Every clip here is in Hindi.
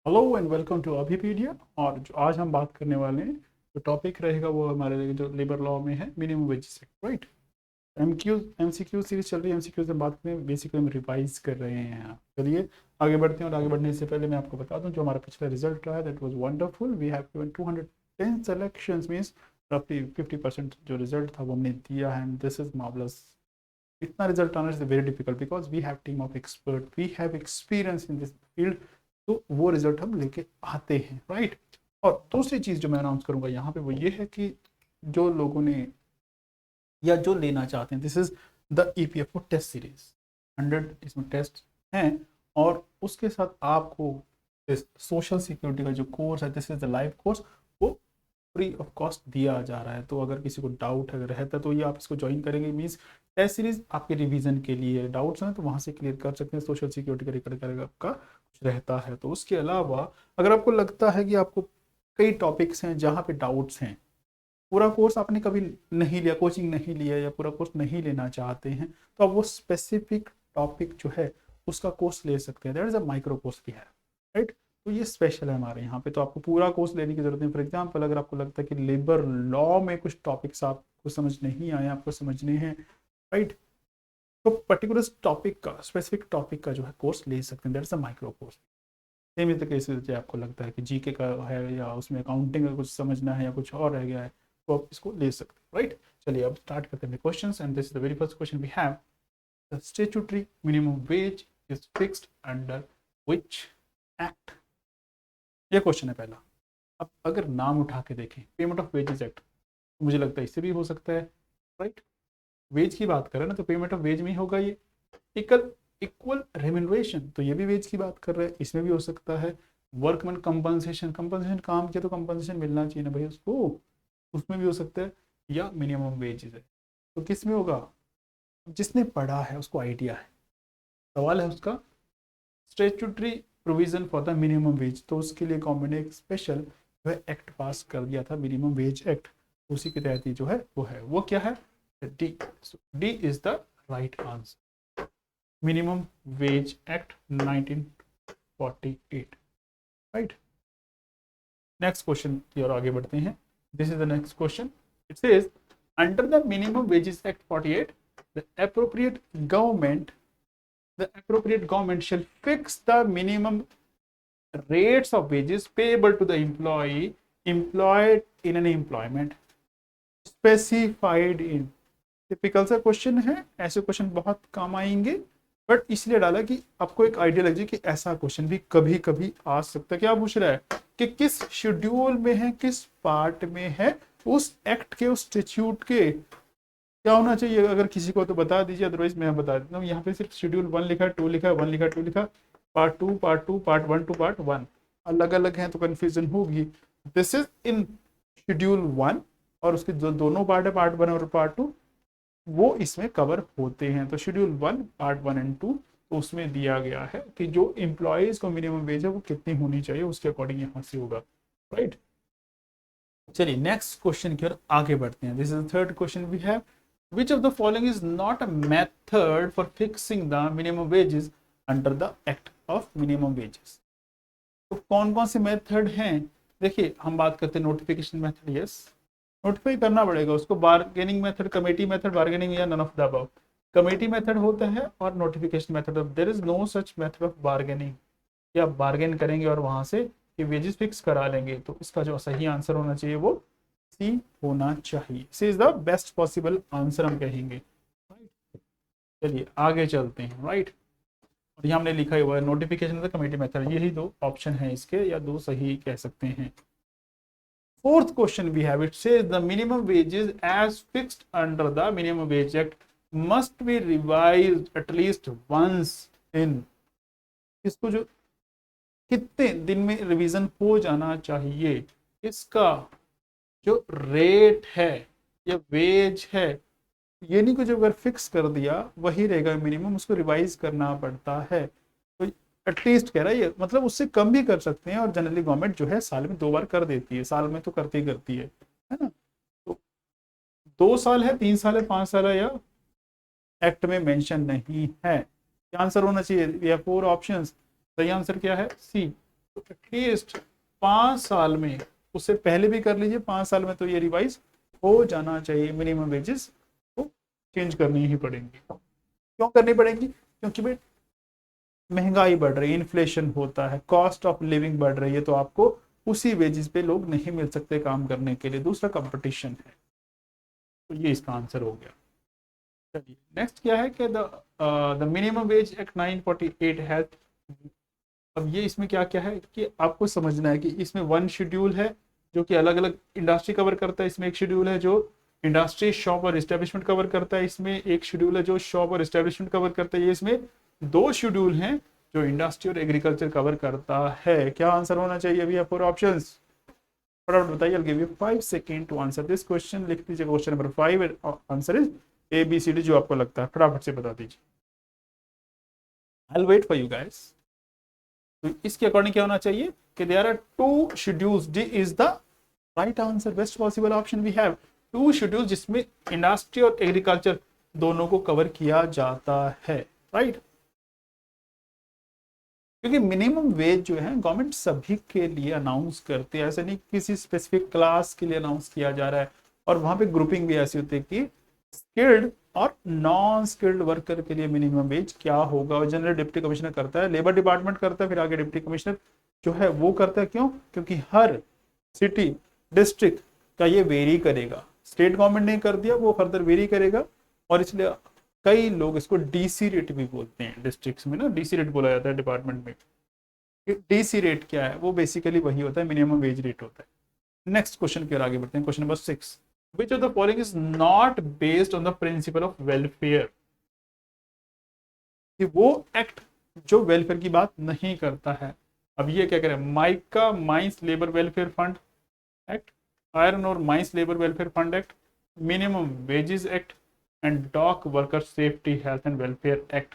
Hello and welcome to Abhipedia. और जो आज हम बात करने वाले हैं, जो टॉपिक रहेगा वो हमारे लिए जो लेबर लॉ में है, minimum wages act, right. MCQ series चल रही है। एमसीक्यू से बात करें, बेसिकली हम रिवाइज कर रहे हैं यहाँ। चलिए आगे बढ़ते हैं। और आगे बढ़ने से पहले मैं आपको बता दूं, जो हमारा पिछला रिजल्ट रहा है that was wonderful. We have given 210 selections, means रफली 50% जो रिजल्ट था वो हमने दिया है, एंड दिस इज मार्वलस। इतना रिजल्ट आना is very difficult because we have team of expert, we have experience in this field. तो वो रिजल्ट हम लेके आते हैं, राइट। और दूसरी चीज जो मैं अनाउंस करूंगा यहाँ पे वो ये है कि जो लोगों ने या जो लेना चाहते हैं, this is the EPFO test series. 100 इसमें टेस्ट हैं। और उसके साथ आपको सोशल सिक्योरिटी का जो कोर्स है, this is the live course, वो फ्री ऑफ कॉस्ट दिया जा रहा है। तो अगर किसी को डाउट अगर रहता है तो ये आप इसको ज्वाइन करेंगे। मीन्स टेस्ट सीरीज आपके रिवीजन के लिए डाउट्स हैं तो वहाँ से क्लियर कर सकते हैं। सोशल सिक्योरिटी का रिकॉर्ड करेगा आपका कुछ रहता है। तो उसके अलावा अगर आपको लगता है कि आपको कई टॉपिक्स हैं जहाँ पे डाउट्स हैं, पूरा कोर्स आपने कभी नहीं लिया, कोचिंग नहीं लिया या पूरा कोर्स नहीं लेना चाहते हैं, तो आप वो स्पेसिफिक टॉपिक जो है उसका कोर्स ले सकते हैं। That is a micro course भी है, राइट। तो ये स्पेशल है हमारे यहाँ पे। तो आपको पूरा कोर्स लेने की जरूरत नहीं। फॉर एग्जाम्पल अगर आपको लगता है कि लेबर लॉ में कुछ टॉपिक्स आपको समझ नहीं आए, आपको समझने हैं, राइट, तो पर्टिकुलर टॉपिक का, स्पेसिफिक टॉपिक का जो है कोर्स ले सकते हैं। That is a micro course. Same इस केस आपको लगता है कि जीके का है या उसमें अकाउंटिंग का कुछ समझना है या कुछ और रह गया है, तो आप इसको ले सकते हैं, राइट। चलिए अब स्टार्ट करते हैं questions. And this is the very first question we have. The statutory minimum wage is fixed under which act? ये क्वेश्चन है पहला। अब अगर नाम उठा के देखें, पेमेंट ऑफ वेजेस एक्ट, तो मुझे लगता है इससे भी हो सकता है, राइट। वेज की बात करें ना तो पेमेंट ऑफ वेज में ही होगा ये। इक्वल इक्वल रेम्यूनरेशन, तो ये भी वेज की बात कर रहे हैं, इसमें भी हो सकता है। वर्कमैन कंपनसेशन, कंपनसेशन काम किया तो कंपनसेशन मिलना चाहिए ना भाई उसको, उसमें भी हो सकता है। या मिनिमम वेजेस है, तो किस में होगा? जिसने पढ़ा है उसको आइडिया है। सवाल है उसका statutory provision for the minimum veg, तो उसके लिए गवर्नमेंट ने एक स्पेशल जो है एक्ट पास कर दिया था, मिनिमम वेज एक्ट। उसी के तहत ही जो है वो क्या है? D. D is the right answer. Minimum wage act 1948, right. Next question की ओर आगे बढ़ते हैं। This is the next question. It says under the minimum wages act 48 the appropriate government the appropriate government shall fix the minimum rates of wages payable to the employee employed in an employment specified in। Typical सा क्वेश्चन है, ऐसे क्वेश्चन बहुत काम आएंगे, बट इसलिए डाला कि आपको एक आइडिया लग जाए कि ऐसा क्वेश्चन भी कभी कभी आ सकता है। क्या पूछ रहा है कि किस शेड्यूल में है, किस पार्ट में है, उस एक्ट के, उस स्टैट्यूट के क्या होना चाहिए। अगर किसी को तो बता दीजिए, अदरवाइज मैं बता देता हूँ। यहाँ पे सिर्फ शेड्यूल 1 लिखा, 2 लिखा, 1 लिखा, 2 लिखा, part 2, part 2, part 1 to part 1 अलग अलग हैं तो कन्फ्यूजन होगी। दिस इज इन शेड्यूल 1, और उसके जो दोनों पार्ट है, पार्ट 1 और पार्ट 2, वो इसमें कवर होते हैं। तो शेड्यूल 1 पार्ट 1 एंड 2, तो उसमें दिया गया है कि जो एम्प्लॉयज को मिनिमम वेज है वो कितनी होनी चाहिए, उसके अकॉर्डिंग यहाँ से होगा, राइट। चलिए नेक्स्ट क्वेश्चन की ओर आगे बढ़ते हैं। This is the third question we have. Which of the following is not a method for fixing the minimum wages under the Act of Minimum Wages? तो कौन कौन से मेथड हैं? देखिए हम बात करते हैं नोटिफिकेशन मेथड। यस, नोटिफाई करना पड़ेगा उसको। Bargaining method, committee method, bargaining या none of the above. Committee method होता है और notification method. There is no such method of bargaining कि आप बार्गेन करेंगे और वहां से ये वेजेस फिक्स करा लेंगे। तो इसका जो सही आंसर होना चाहिए वो सी होना चाहिए। C is the best possible answer हम कहेंगे। चलिए आगे चलते हैं, राइट। और यहाँ हमने लिखा हुआ है नोटिफिकेशन द कमेटी मेथड, यही दो ऑप्शन है इसके, या दो सही कह सकते हैं। Fourth question we have, it says the minimum wages as fixed under the minimum wage act must be revised at least once in. इसको जो कितने दिन में रिवीजन हो जाना चाहिए, इसका जो रेट है या वेज है, ये नहीं कुछ अगर फिक्स कर दिया वही रहेगा मिनिमम, उसको रिवाइज करना पड़ता है। तो एटलीस्ट कह रहा है ये, मतलब उससे कम भी कर सकते हैं। और जनरली गवर्नमेंट जो है साल में 2 बार कर देती है, साल में तो करती ही करती है ना। तो 2 साल है, 3 साल है, 5 साल है, या एक्ट में मेंशन नहीं है। क्या आंसर होना चाहिए? या 4 ऑप्शंस, सही आंसर क्या है? सी। तो एटलीस्ट 5 साल में, उससे पहले भी कर लीजिए, 5 साल में तो ये रिवाइज हो जाना चाहिए। मिनिमम वेजेस को चेंज करनी ही पड़ेंगी। क्यों करनी पड़ेगी? क्योंकि भाई महंगाई बढ़ रही है, इन्फ्लेशन होता है, कॉस्ट ऑफ लिविंग बढ़ रही है, तो आपको उसी वेजेस पे लोग नहीं मिल सकते काम करने के लिए, दूसरा कंपटीशन है। तो ये इसका आंसर हो गया। चलिए नेक्स्ट क्या है कि द मिनिमम वेज एक्ट 948 है। अब ये इसमें क्या क्या है कि आपको समझना है कि इसमें वन शेड्यूल है जो कि अलग अलग इंडस्ट्री कवर करता है, इसमें एक शेड्यूल है जो इंडस्ट्री, शॉप और एस्टेब्लिशमेंट कवर करता है, इसमें एक शेड्यूल है जो शॉप और एस्टेब्लिशमेंट कवर करता है, ये इसमें 2 शेड्यूल हैं जो इंडस्ट्री और एग्रीकल्चर कवर करता है। क्या आंसर होना चाहिए? अभी 4 ऑप्शंस, फटाफट बताइए। I'll give you 5 seconds to answer this question। लिख दीजिए question number 5, answer is ABCD, जो आपको लगता है फटाफट से बता दीजिए। I'll wait for you guys। तो इसके अकॉर्डिंग क्या होना चाहिए कि there are 2 schedules. D is the right answer, best possible option we have. 2 schedule जिसमें इंडस्ट्री और एग्रीकल्चर दोनों को कवर किया जाता है, राइट। क्योंकि मिनिमम वेज जो है गवर्नमेंट सभी के लिए अनाउंस करती है, ऐसा नहीं किसी स्पेसिफिक क्लास के लिए अनाउंस किया जा रहा है। और वहां पे ग्रुपिंग भी ऐसी होती है कि स्किल्ड और नॉन स्किल्ड वर्कर के लिए मिनिमम वेज क्या होगा, और जनरल डिप्टी कमिश्नर करता है, लेबर डिपार्टमेंट करता है, फिर आगे डिप्टी कमिश्नर जो है वो करता है। क्यों? क्योंकि हर सिटी डिस्ट्रिक्ट का ये वेरी करेगा, स्टेट गवर्नमेंट ने कर दिया, वो फर्दर वेरी करेगा। और इसलिए कई लोग इसको डीसी रेट भी बोलते हैं, डिस्ट्रिक्ट्स में ना डीसी रेट बोला जाता है डिपार्टमेंट में। डीसी रेट क्या है? वो बेसिकली वही होता है, मिनिमम वेज रेट होता है। नेक्स्ट क्वेश्चन की ओर आगे बढ़ते हैं। Question number 6, which of the following is not based on the principle of welfare। कि वो एक्ट जो वेलफेयर की बात नहीं करता है। अब ये क्या करें? Mica mines labour welfare fund act, iron और mines labour welfare fund act, minimum wages act and dock worker safety health and welfare act.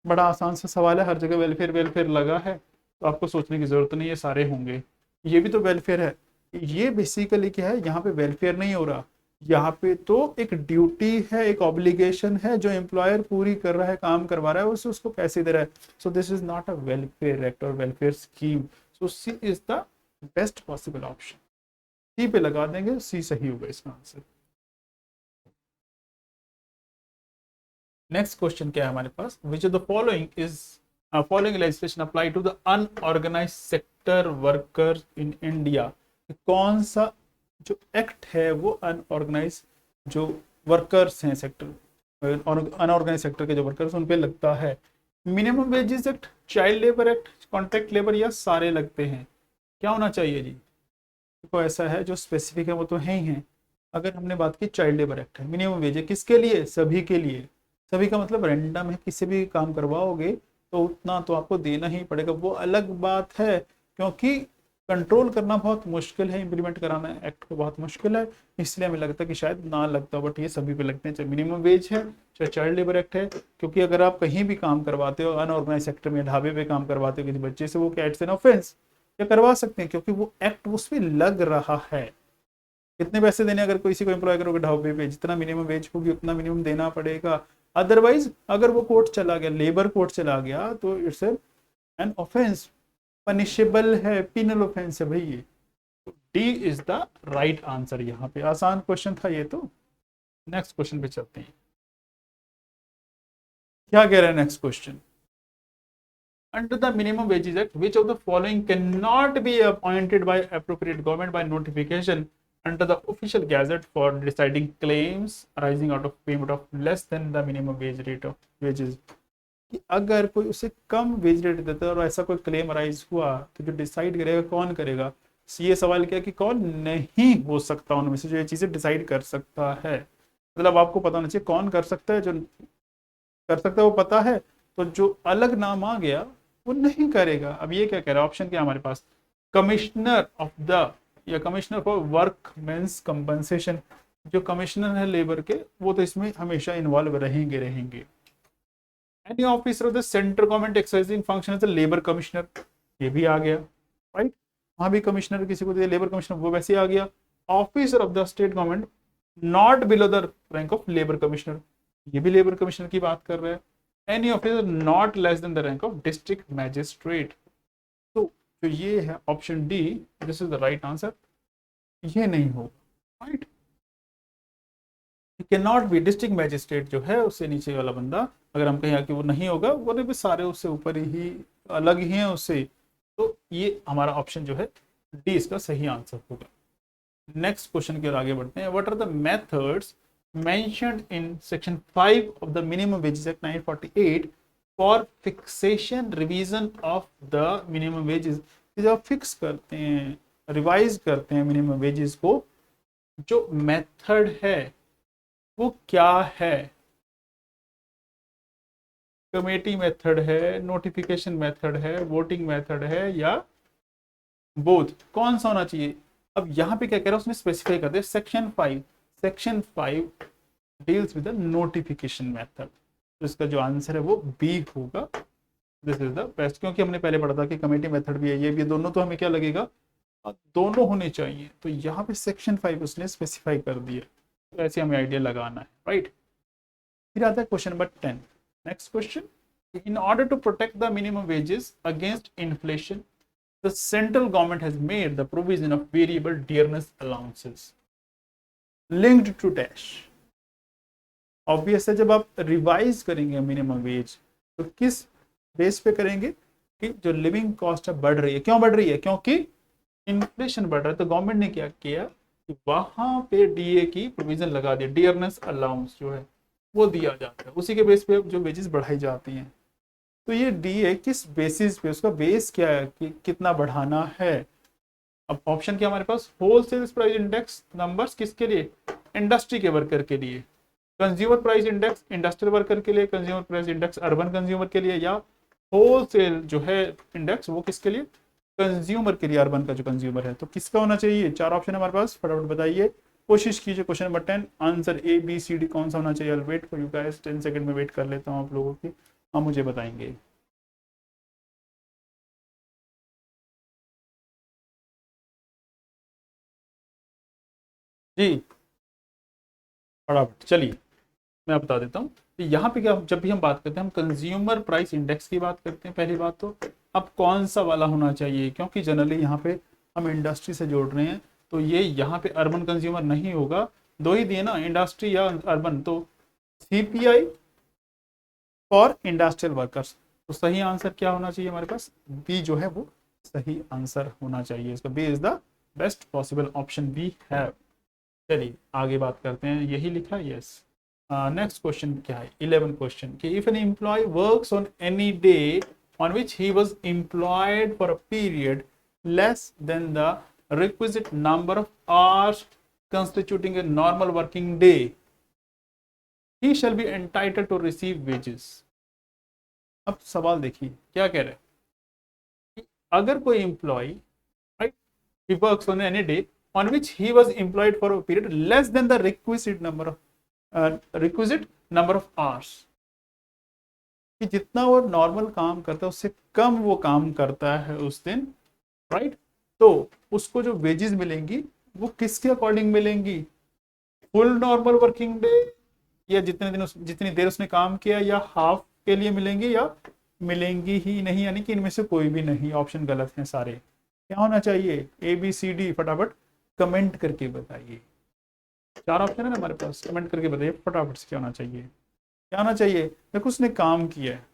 बड़ा आसान सा सवाल है, हर जगह वेलफेयर वेलफेयर लगा है तो आपको सोचने की जरूरत नहीं है, सारे होंगे। ये भी तो वेलफेयर है। ये बेसिकली क्या है, यहाँ पे वेलफेयर नहीं हो रहा, यहाँ पे तो एक ड्यूटी है, एक ऑब्लिगेशन है जो एम्प्लॉयर पूरी कर रहा है, काम करवा रहा है, उससे उसको पैसे दे रहा है। So this is not a welfare act और welfare scheme. So C is the best possible option. C पे लगा देंगे, सी सही होगा इसका आंसर। नेक्स्ट क्वेश्चन क्या है हमारे पास? Which of the following legislation apply to the unorganised sector workers in India. कौन सा जो एक्ट है वो अनऑर्गेनाइज जो वर्कर्स हैं, सेक्टर अनऑर्गेनाइज सेक्टर के जो वर्कर्स उन पे लगता है? Minimum wages act, child labour act, contract labour, या सारे लगते हैं? क्या होना चाहिए जी? देखो ऐसा है, जो स्पेसिफिक है वो तो है ही है। अगर हमने बात की चाइल्ड लेबर एक्ट है, मिनिमम वेज है किसके लिए? सभी के लिए। सभी का मतलब रैंडम है, किसी भी काम करवाओगे तो उतना तो आपको देना ही पड़ेगा, वो अलग बात है। क्योंकि कंट्रोल करना बहुत मुश्किल है, इंप्लीमेंट कराना एक्ट को बहुत मुश्किल है, इसलिए हमें लगता है कि शायद ना लगता, बट ये सभी पे लगते हैं, चाहे मिनिमम वेज है चाहे चाइल्ड लेबर एक्ट है। क्योंकि अगर आप कहीं भी काम करवाते हो अनऑर्गेनाइज सेक्टर में, ढाबे पे काम करवाते हो किसी बच्चे से, वो क्या इट्स एन ऑफेंस, या करवा सकते हैं क्योंकि वो एक्ट उस पर लग रहा है। कितने पैसे देने? अगर किसी को एम्प्लॉय करोगे ढाबे पे, जितना मिनिमम वेज होगी उतना मिनिमम देना पड़ेगा। अदरवाइज अगर वो कोर्ट चला गया, लेबर कोर्ट चला गया, तो इट्स एन ऑफेंस, पनिशेबल है, पिनल ऑफेंस है भाई ये। D is the right answer. यहाँ पे आसान क्वेश्चन था ये तो। नेक्स्ट क्वेश्चन पे चलते हैं। क्या कह रहा है next question? Under the Minimum Wages Act, which of the following cannot be appointed by appropriate government by notification under the official gazette for deciding claims arising out of payment of less than the minimum wage rate of wages? कि अगर कोई उसे कम वेज रेट देता है और ऐसा कोई क्लेम अराइज हुआ तो जो डिसाइड करेगा कौन करेगा? ये सवाल क्या कि कौन नहीं हो सकता उनमें से जो ये चीजें डिसाइड कर सकता है। मतलब आपको पता होना चाहिए कौन कर सकता है, जो कर सकता है वो पता है, तो जो अलग नाम आ गया वो नहीं करेगा। अब ये क्या कह रहा है? ऑप्शन क्या हमारे पास? कमिश्नर ऑफ द, या कमिश्नर फॉर वर्कमेंस कंपनसेशन। जो कमिश्नर है लेबर के, वो तो इसमें हमेशा इन्वॉल्व रहेंगे। Any officer of the central government exercising function as the labour commissioner, ये भी आ गया, राइट। वहां भी कमिश्नर किसी को दिया लेबर कमिश्नर, वो वैसे आ गया। Officer of the state government not below the rank of labour commissioner, ये भी लेबर कमिश्नर की बात कर रहा है। Any officer not less than the rank of district magistrate. तो जो ये है option D, this is the right answer, ये नहीं होगा, right. Can not be, district magistrate जो है उससे नीचे वाला बंदा, अगर हम कहें कि वो नहीं होगा, वो भी सारे उससे ऊपर ही अलग ही हैं उससे, तो ये हमारा ऑप्शन जो है डी इसका सही आंसर होगा। नेक्स्ट क्वेश्चन की ओर आगे बढ़ते हैं। What are the methods mentioned in section 5 of the minimum wages act 1948 for fixation revision of the minimum wages. जब फिक्स करते हैं, रिवाइज करते हैं मिनिमम वेजेस को, जो मेथड है वो क्या है? कमेटी मेथड है, नोटिफिकेशन मेथड है, वोटिंग मेथड है, या बोथ? कौन सा होना चाहिए? अब यहाँ पे क्या कह रहा है, उसने स्पेसिफाई कर दिया section 5 deals with the notification method, तो इसका जो आंसर है वो बी होगा। दिस इज द बेस्ट, क्योंकि हमने पहले पढ़ा था कि कमेटी मेथड भी है, ये भी, दोनों तो हमें क्या लगेगा, दोनों होने चाहिए, तो यहाँ पे सेक्शन 5 उसने स्पेसिफाई कर दिया, तो ऐसे हमें आइडिया लगाना है, राइट। फिर आता है question number 10। Next question, in order to protect the minimum wages against inflation, the central government has made the provision of variable dearness allowances linked to dash। Obvious है, जब आप रिवाइज करेंगे मिनिमम वेज तो किस बेस पे करेंगे कि जो लिविंग कॉस्ट है बढ़ रही है, क्यों बढ़ रही है? क्योंकि इन्फ्लेशन बढ़ रहा है, तो गवर्नमेंट ने क्या किया कि वहां पे डीए की प्रोविजन लगा दिया, डियरनेस अलाउंस जो है वो दिया जाता है, उसी के बेस पे जो वेजेस बढ़ाई जाती हैं। तो ये डीए किस बेसिस पे, उसका बेस क्या है कि कितना बढ़ाना है? अब ऑप्शन क्या हमारे पास, होलसेल प्राइस इंडेक्स नंबर्स किसके लिए? इंडस्ट्री के वर्कर के लिए। Consumer price index industrial worker के लिए, consumer price index urban consumer के लिए, या होलसेल जो है इंडेक्स वो किसके लिए? कंज्यूमर के लिए, अर्बन का जो कंज्यूमर है। तो किसका होना चाहिए? 4 ऑप्शन है हमारे पास, फटाफट बताइए, कोशिश कीजिए। Question number 10, answer A B C D कौन सा होना चाहिए? Wait for you guys, 10 second में वेट कर लेता हूँ आप लोगों की, हम मुझे बताएंगे। जी फटाफट चलिए, मैं बता देता हूँ। तो यहाँ पे क्या, जब भी हम बात करते हैं, हम कंज्यूमर प्राइस इंडेक्स की बात करते हैं पहली बात तो। अब कौन सा वाला होना चाहिए, क्योंकि जनरली यहाँ पे हम इंडस्ट्री से जोड़ रहे हैं, तो ये यहाँ पे अर्बन कंज्यूमर नहीं होगा, दो ही दिए ना, इंडस्ट्री या अर्बन, तो सीपीआई फॉर इंडस्ट्रियल वर्कर्स। तो सही आंसर क्या होना चाहिए हमारे पास? बी जो है वो सही आंसर होना चाहिए इसका, B is the best possible option we have. चलिए आगे बात करते हैं, यही लिखा है, यस। नेक्स्ट क्वेश्चन क्या है, 11 क्वेश्चन, कि if an employee works on any day on which he was employed for a period less than the requisite number of hours constituting a normal working day, he shall be entitled to receive wages। अब सवाल देखिए क्या कह रहे हैं कि अगर कोई employee, right, he works on any day on which he was employed for a period less than the requisite number of hours, कि जितना वो नॉर्मल काम करता है उससे कम वो काम करता है उस दिन, राइट, तो उसको जो वेजेस मिलेंगी वो किसके अकॉर्डिंग मिलेंगी? फुल नॉर्मल वर्किंग डे, या जितनी देर उसने काम किया, या हाफ के लिए मिलेंगी, या मिलेंगी ही नहीं, यानी कि इनमें से कोई भी नहीं। ऑप्शन गलत हैं सारे। क्या होना चाहिए? ए बी सी डी, फटाफट कमेंट करके बताइए। 4 ऑप्शन है ना हमारे पास, कमेंट करके बताइए फटाफट से क्या होना चाहिए। क्या होना चाहिए? देखो उसने काम किया है,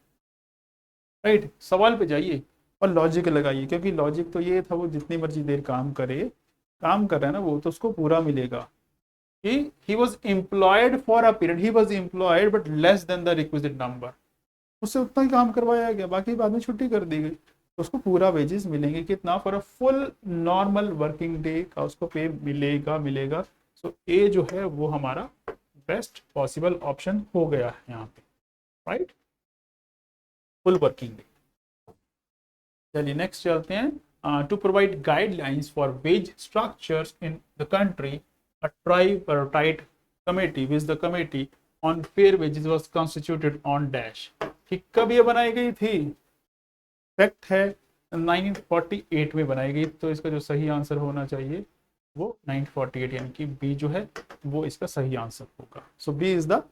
राइट, सवाल पे जाइए और लॉजिक लगाइए, क्योंकि लॉजिक तो ये था, वो जितनी मर्जी देर काम करे, काम कर रहा है ना वो, तो उसको पूरा मिलेगा। he was employed for a period, he was employed but less than the requisite number, उससे उतना ही काम करवाया गया, बाकी बाद में छुट्टी कर दी गई, तो उसको पूरा वेजेस मिलेंगे, कितना? For a full normal working day का उसको पे मिलेगा। सो ए जो है वो हमारा बेस्ट पॉसिबल ऑप्शन हो गया है यहाँ पे, राइट, फुल वर्किंग डे। चलिए नेक्स्ट चलते हैं। To provide guidelines for wage structures in the country, a tripartite committee with the committee on fair wages was constituted on dash। कि कब ये बनाई गई थी? फैक्ट है 1948 में बनाई गई, तो इसका जो सही आंसर होना चाहिए वो 1948, यानी कि बी जो है वो इसका सही आंसर होगा। So B is the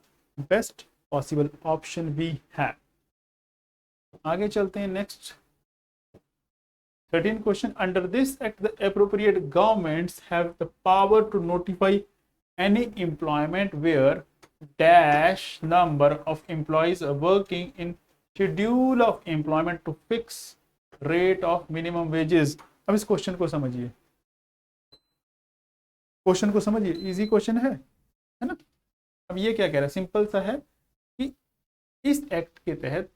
best possible option we have. आगे चलते हैं next 13 question, under this act the appropriate governments have the power to notify any employment where dash number of employees are working in schedule of employment to fix rate of minimum wages. अब इस क्वेश्चन को समझिए, क्वेश्चन को समझिए, इजी क्वेश्चन है ना। अब ये क्या कह रहा है, सिंपल सा है कि इस एक्ट के तहत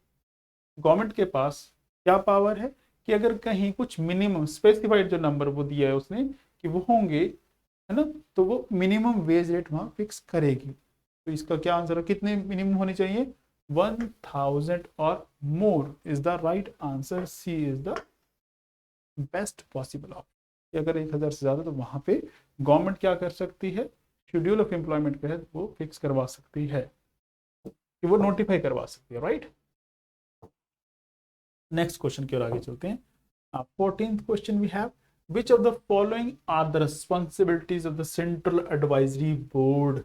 गवर्नमेंट के पास क्या पावर है कि अगर कहीं कुछ मिनिमम स्पेसिफाइड जो नंबर वो दिया है उसने कि वो होंगे, है ना, तो वो मिनिमम वेज रेट वहां फिक्स करेगी। तो इसका क्या आंसर है, कितने मिनिमम होने चाहिए, 1000 और more is the right answer. C is the best possible option. अगर 1000 से ज्यादा तो वहां पे गवर्नमेंट क्या कर सकती है, शेड्यूल ऑफ एम्प्लॉयमेंट के तहत वो फिक्स करवा सकती है, कि वो नोटिफाई करवा सकती है, राइट। नेक्स्ट क्वेश्चन की ओर आगे चलते हैं। 14th question we have, which of the following are the responsibilities of the central advisory board।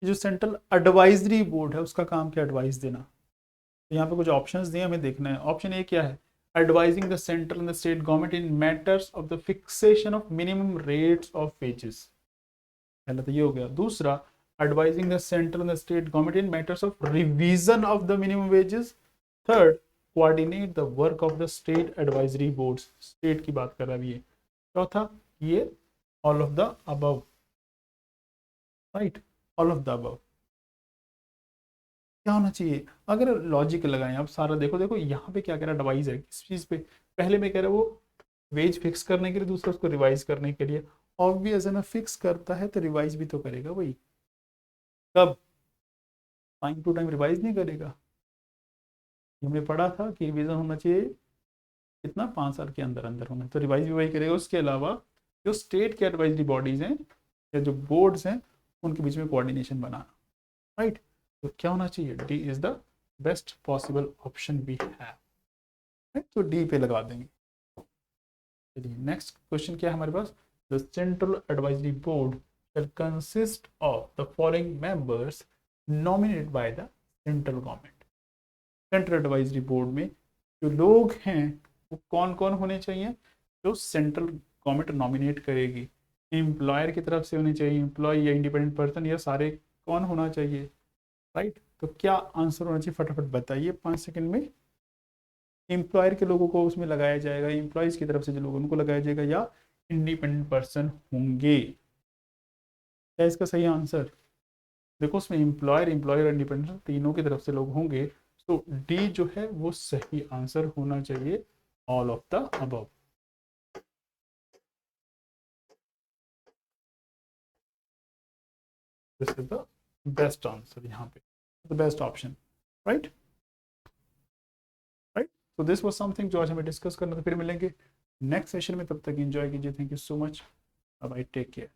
जो सेंट्रल एडवाइजरी बोर्ड है उसका काम क्या, एडवाइस देना। तो यहाँ पे कुछ ऑप्शंस दिए, हमें देखना है। ऑप्शन ए क्या है, advising the central and the state government in matters of the fixation of minimum rates of wages, पहला तो ये हो गया। दूसरा, advising the central and the state government in matters of revision of the minimum wages. Third, coordinate the work of the state advisory boards, state की बात कर रहा है ये। चौथा, ये all of the above, right, all of the above. क्या होना चाहिए, अगर लॉजिक लगाएं आप सारा, देखो देखो यहाँ पे क्या कह रहा है, एडवाइज है किस चीज पे, पहले में कह रहा है वो वेज फिक्स करने के लिए, दूसरा उसको रिवाइज करने के लिए। ऑब्वियस है ना, फिक्स करता है तो रिवाइज भी तो करेगा वही, कब, टाइम टू टाइम रिवाइज नहीं करेगा। हमने पढ़ा था कि रिवीजन होना चाहिए कितना, 5 साल के अंदर अंदर होना, तो रिवाइज भी वही करेगा। उसके अलावा जो स्टेट के एडवाइजरी बॉडीज हैं या जो बोर्ड्स हैं उनके बीच में कोऑर्डिनेशन बनाना, राइट। तो क्या होना चाहिए, D is the best possible option we have, तो डी पे लगा देंगे। चलिए नेक्स्ट क्वेश्चन क्या है हमारे पास, the central advisory board shall consist of the following members nominated by the central government। Central advisory board में जो लोग हैं वो कौन कौन होने चाहिए, जो सेंट्रल गवर्नमेंट नॉमिनेट करेगी। एम्प्लॉयर की तरफ से होने चाहिए, एम्प्लॉय या इंडिपेंडेंट पर्सन, या सारे कौन होना चाहिए, राइट। तो क्या आंसर होना चाहिए, फटाफट बताइए 5 सेकंड में। एम्प्लॉयर के लोगों को उसमें लगाया जाएगा, एम्प्लॉयज की तरफ से जो लोग उनको लगाया जाएगा, या इंडिपेंडेंट पर्सन होंगे। क्या इसका सही आंसर, देखो उसमें एम्प्लॉयर, एम्प्लॉयर और इंडिपेंडेंट तीनों की तरफ से लोग होंगे, तो डी जो है वो सही आंसर होना चाहिए, all of the above. This is the best answer, यहाँ पे the best option, right right. तो दिस वाज समथिंग जो आज हमें डिस्कस करना था। फिर मिलेंगे नेक्स्ट सेशन में, तब तक एंजॉय कीजिए। Thank you so much, bye, take care.